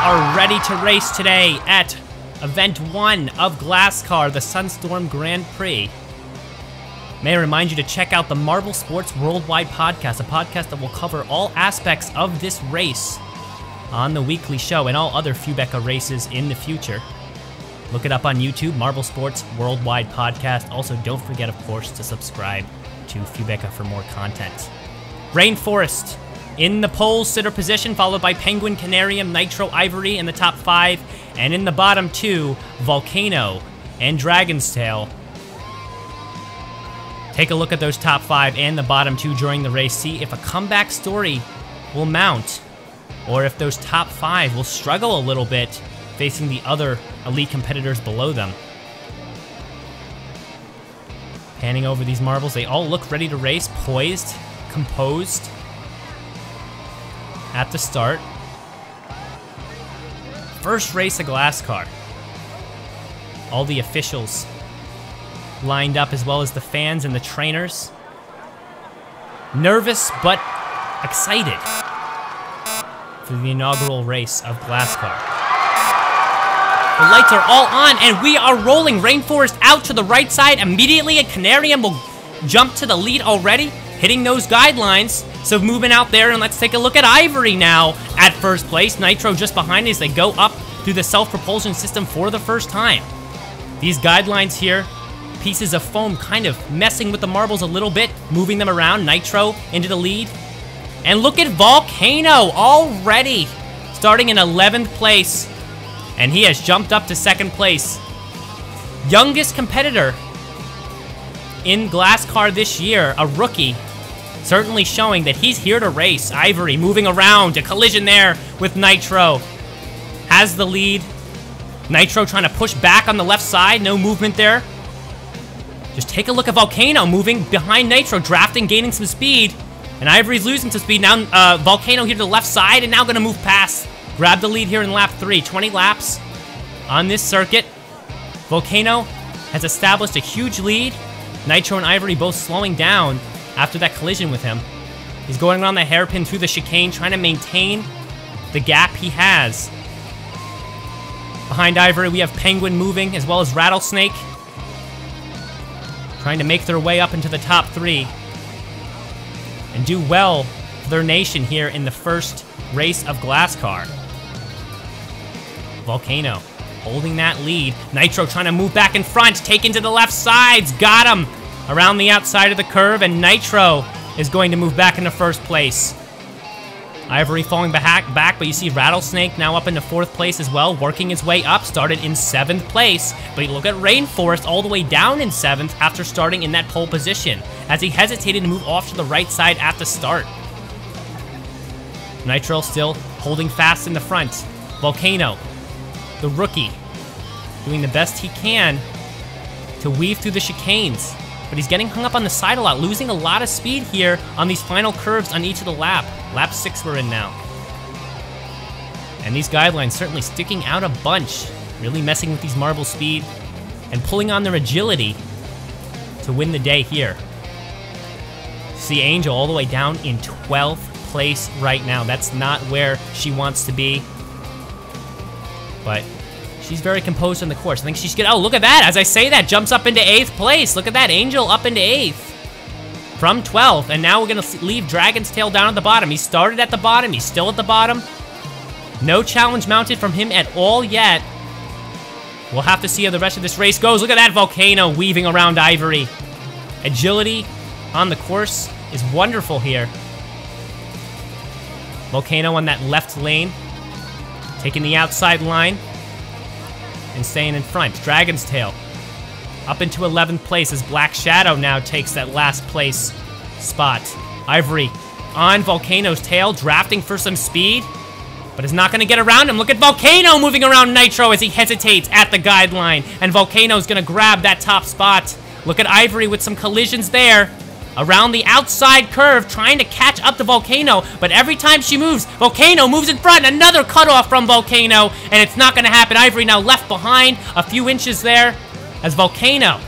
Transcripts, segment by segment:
Are ready to race today at Event 1 of GlassCar, the SunStorm Grand Prix. May I remind you to check out the Marble Sports Worldwide podcast, a podcast that will cover all aspects of this race on the weekly show and all other Fubeca races in the future. Look it up on YouTube, Marble Sports Worldwide podcast. Also, don't forget, of course, to subscribe to Fubeca for more content. Rainforest in the pole sitter position, followed by Penguin, Canarium, Nitro, Ivory in the top 5. And in the bottom 2, Volcano and Dragon's Tail. Take a look at those top 5 and the bottom 2 during the race. See if a comeback story will mount, or if those top 5 will struggle a little bit facing the other elite competitors below them. Panning over these marbles, they all look ready to race, poised, composed at the start. First race of GlassCar. All the officials lined up, as well as the fans and the trainers. Nervous but excited for the inaugural race of GlassCar. The lights are all on and we are rolling. Rainforest out to the right side immediately, and Canarium will jump to the lead already, hitting those guidelines. So moving out there, and let's take a look at Ivory now at first place. Nitro just behind as they go up through the self-propulsion system for the first time. These guidelines here, pieces of foam kind of messing with the marbles a little bit, moving them around. Nitro into the lead. And look at Volcano already starting in 11th place. And he has jumped up to 2nd place. Youngest competitor in GlassCar this year, a rookie. Certainly showing that he's here to race. Ivory moving around, a collision there with Nitro. Has the lead. Nitro trying to push back on the left side, no movement there. Just take a look at Volcano moving behind Nitro, drafting, gaining some speed. And Ivory's losing some speed. Now Volcano here to the left side and now gonna move past. Grab the lead here in lap 3. 20 laps on this circuit. Volcano has established a huge lead. Nitro and Ivory both slowing down after that collision with him. He's going around the hairpin through the chicane, trying to maintain the gap he has. Behind Ivory, we have Penguin moving, as well as Rattlesnake, trying to make their way up into the top 3 and do well for their nation here in the first race of GlassCar. Volcano holding that lead. Nitro trying to move back in front, taken to the left sides, got him around the outside of the curve, and Nitro is going to move back into first place. Ivory falling back, but you see Rattlesnake now up into 4th place as well, working his way up, started in 7th place. But you look at Rainforest all the way down in 7th after starting in that pole position, as he hesitated to move off to the right side at the start. Nitro still holding fast in the front. Volcano, the rookie, doing the best he can to weave through the chicanes. But he's getting hung up on the side a lot, losing a lot of speed here on these final curves on each of the lap. Lap 6 we're in now. And these guidelines certainly sticking out a bunch, really messing with these marble speed and pulling on their agility to win the day here. See Angel all the way down in 12th place right now. That's not where she wants to be, but she's very composed on the course. I think she's good. Oh, look at that. As I say that, jumps up into 8th place. Look at that. Angel up into 8th from 12th. And now we're going to leave Dragon's Tail down at the bottom. He started at the bottom. He's still at the bottom. No challenge mounted from him at all yet. We'll have to see how the rest of this race goes. Look at that Volcano weaving around Ivory. Agility on the course is wonderful here. Volcano on that left lane, taking the outside line and staying in front. Dragon's Tail up into 11th place as Black Shadow now takes that last place spot. Ivory on Volcano's tail, drafting for some speed, but but is not going to get around him. Look at Volcano moving around Nitro as he hesitates at the guideline. And Volcano's going to grab that top spot. Look at Ivory with some collisions there. Around the outside curve, trying to catch up to Volcano. But every time she moves, Volcano moves in front. Another cutoff from Volcano. And it's not going to happen. Ivory now left behind a few inches there. As Volcano,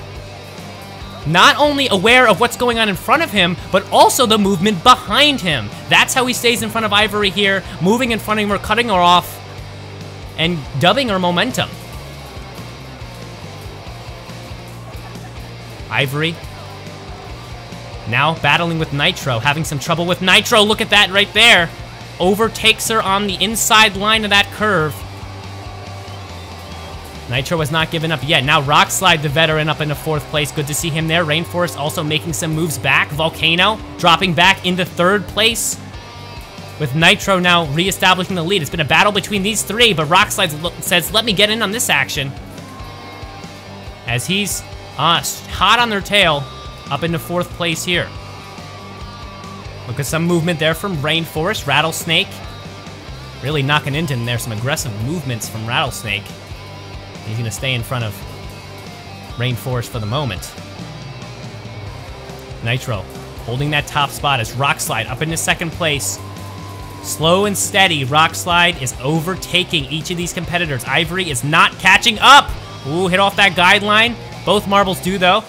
not only aware of what's going on in front of him, but also the movement behind him. That's how he stays in front of Ivory here, moving in front of her, cutting her off, and dubbing her momentum. Ivory now battling with Nitro, having some trouble with Nitro. Look at that right there. Overtakes her on the inside line of that curve. Nitro has not given up yet. Now Rockslide, the veteran, up into 4th place. Good to see him there. Rainforest also making some moves back. Volcano dropping back into 3rd place. With Nitro now reestablishing the lead. It's been a battle between these three, but Rockslide says, let me get in on this action. As he's hot on their tail, up into 4th place here. Look at some movement there from Rainforest. Rattlesnake really knocking into him there. Some aggressive movements from Rattlesnake. He's going to stay in front of Rainforest for the moment. Nitro holding that top spot as Rockslide up into 2nd place. Slow and steady, Rockslide is overtaking each of these competitors. Ivory is not catching up. Ooh, hit off that guideline. Both marbles do, though,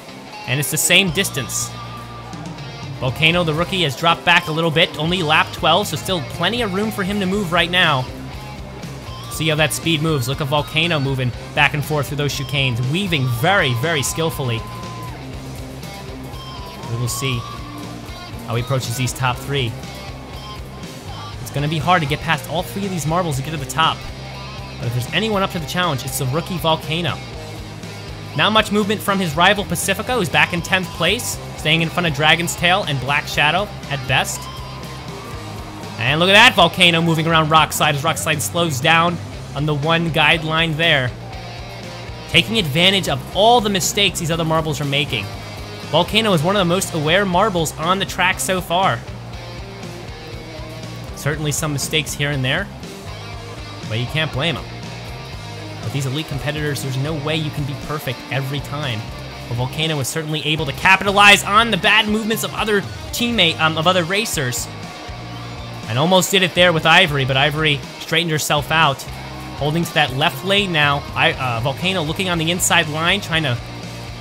and it's the same distance. Volcano, the rookie, has dropped back a little bit. Only lap 12, so still plenty of room for him to move right now. See how that speed moves. Look at Volcano moving back and forth through those chicanes, weaving very, very skillfully. We will see how he approaches these top 3. It's going to be hard to get past all 3 of these marbles to get to the top. But if there's anyone up to the challenge, it's the rookie Volcano. Not much movement from his rival Pacifica, who's back in 10th place, staying in front of Dragon's Tail and Black Shadow at best. And look at that, Volcano moving around Rockslide as Rockslide slows down on the 1 guideline there. Taking advantage of all the mistakes these other marbles are making. Volcano is one of the most aware marbles on the track so far. Certainly some mistakes here and there, but you can't blame him. With these elite competitors, there's no way you can be perfect every time. But Volcano is certainly able to capitalize on the bad movements of other other racers. And almost did it there with Ivory, but Ivory straightened herself out. Holding to that left lane now. Volcano looking on the inside line, trying to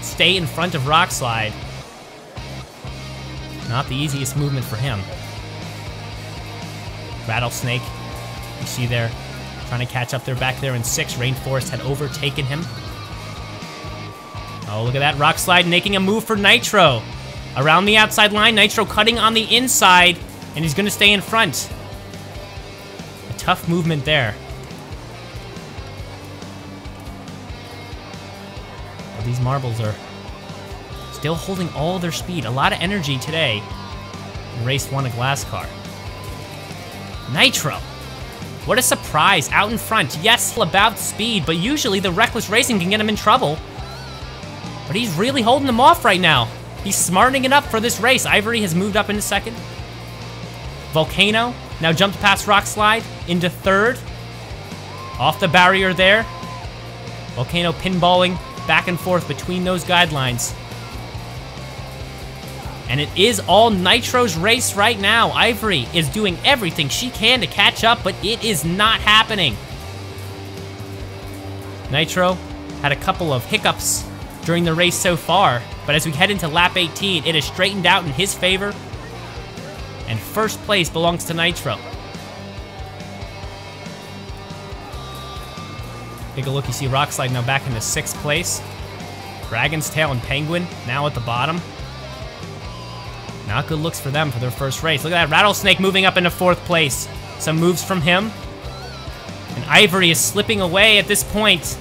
stay in front of Rockslide. Not the easiest movement for him. Rattlesnake, you see there, trying to catch up there back there in 6th. Rainforest had overtaken him. Oh, look at that. Rockslide making a move for Nitro. Around the outside line, Nitro cutting on the inside. And he's going to stay in front. A tough movement there. Well, these marbles are still holding all their speed. A lot of energy today in race 1 of GlassCar. Nitro. What a surprise, out in front. Yes, about speed, but usually the reckless racing can get him in trouble. But he's really holding them off right now. He's smartening it up for this race. Ivory has moved up into 2nd. Volcano now jumped past Rockslide into 3rd. Off the barrier there. Volcano pinballing back and forth between those guidelines. And it is all Nitro's race right now. Ivory is doing everything she can to catch up, but it is not happening. Nitro had a couple of hiccups during the race so far, but as we head into lap 18, it is straightened out in his favor. And 1st place belongs to Nitro. Take a look, you see Rockslide now back into 6th place. Dragon's Tail and Penguin now at the bottom. Not good looks for them for their first race. Look at that, Rattlesnake moving up into 4th place. Some moves from him. And Ivory is slipping away at this point.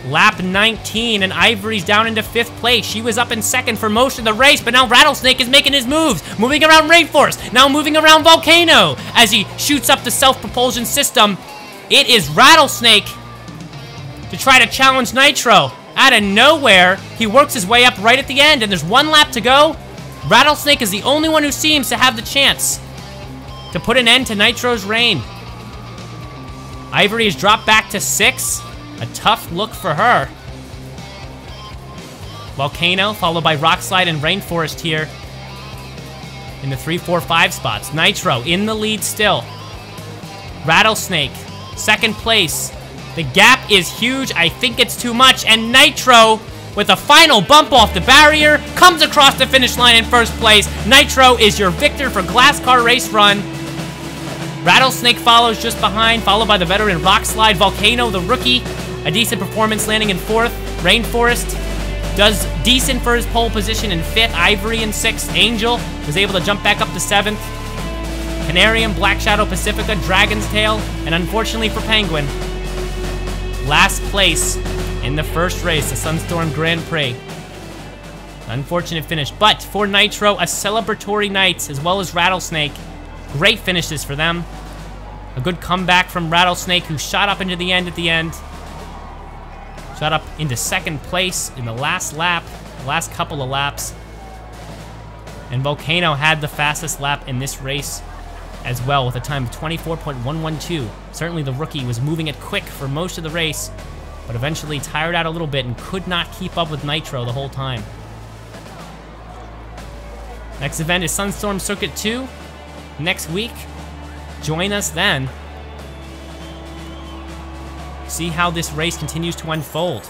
Lap 19, and Ivory's down into 5th place. She was up in 2nd for most of the race, but now Rattlesnake is making his moves. Moving around Rainforest, now moving around Volcano. As he shoots up the self-propulsion system, it is Rattlesnake to try to challenge Nitro. Out of nowhere, he works his way up right at the end, and there's 1 lap to go. Rattlesnake is the only one who seems to have the chance to put an end to Nitro's reign. Ivory has dropped back to 6. A tough look for her. Volcano, followed by Rockslide and Rainforest here in the 3, 4, 5 spots. Nitro in the lead still. Rattlesnake, second place. The gap is huge. I think it's too much. And Nitro, with a final bump off the barrier, comes across the finish line in first place. Nitro is your victor for GlassCar Race Run. Rattlesnake follows just behind, followed by the veteran Rockslide. Volcano, the rookie, a decent performance landing in 4th. Rainforest does decent for his pole position in 5th. Ivory in 6th. Angel was able to jump back up to 7th. Canarium, Black Shadow, Pacifica, Dragon's Tail, and unfortunately for Penguin, last place in the first race, the SunStorm Grand Prix. Unfortunate finish, but for Nitro, a celebratory night, as well as Rattlesnake. Great finishes for them. A good comeback from Rattlesnake, who shot up into the end at the end. Shot up into 2nd place in the last lap, the last couple of laps. And Volcano had the fastest lap in this race as well, with a time of 24.112. Certainly the rookie was moving it quick for most of the race, but eventually tired out a little bit and could not keep up with Nitro the whole time. Next event is SunStorm Circuit 2 next week. Join us then. See how this race continues to unfold.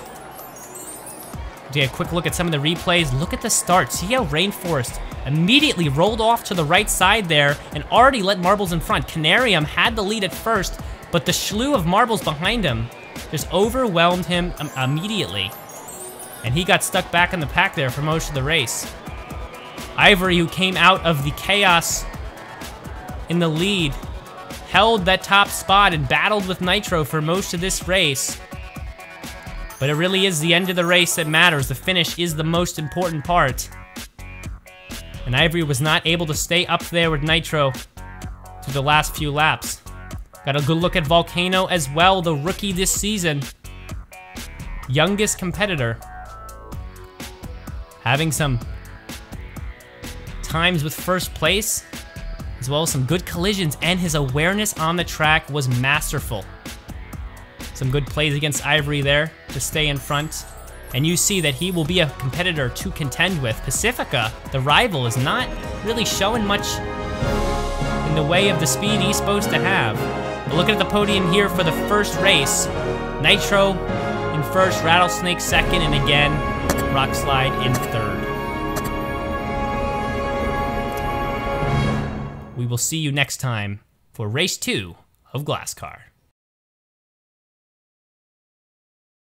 Take a quick look at some of the replays. Look at the start. See how Rainforest immediately rolled off to the right side there and already let Marbles in front. Canarium had the lead at first, but the slew of Marbles behind him just overwhelmed him immediately. And he got stuck back in the pack there for most of the race. Ivory, who came out of the chaos in the lead, held that top spot and battled with Nitro for most of this race. But it really is the end of the race that matters. The finish is the most important part. And Ivory was not able to stay up there with Nitro through the last few laps. Got a good look at Volcano as well, the rookie this season. Youngest competitor. Having some times with first place, as well as some good collisions, and his awareness on the track was masterful. Some good plays against Ivory there to stay in front. And you see that he will be a competitor to contend with. Pacifica, the rival, is not really showing much in the way of the speed he's supposed to have. But looking at the podium here for the first race, Nitro in first, Rattlesnake second, and again, Rockslide in third. We will see you next time for race 2 of GlassCar.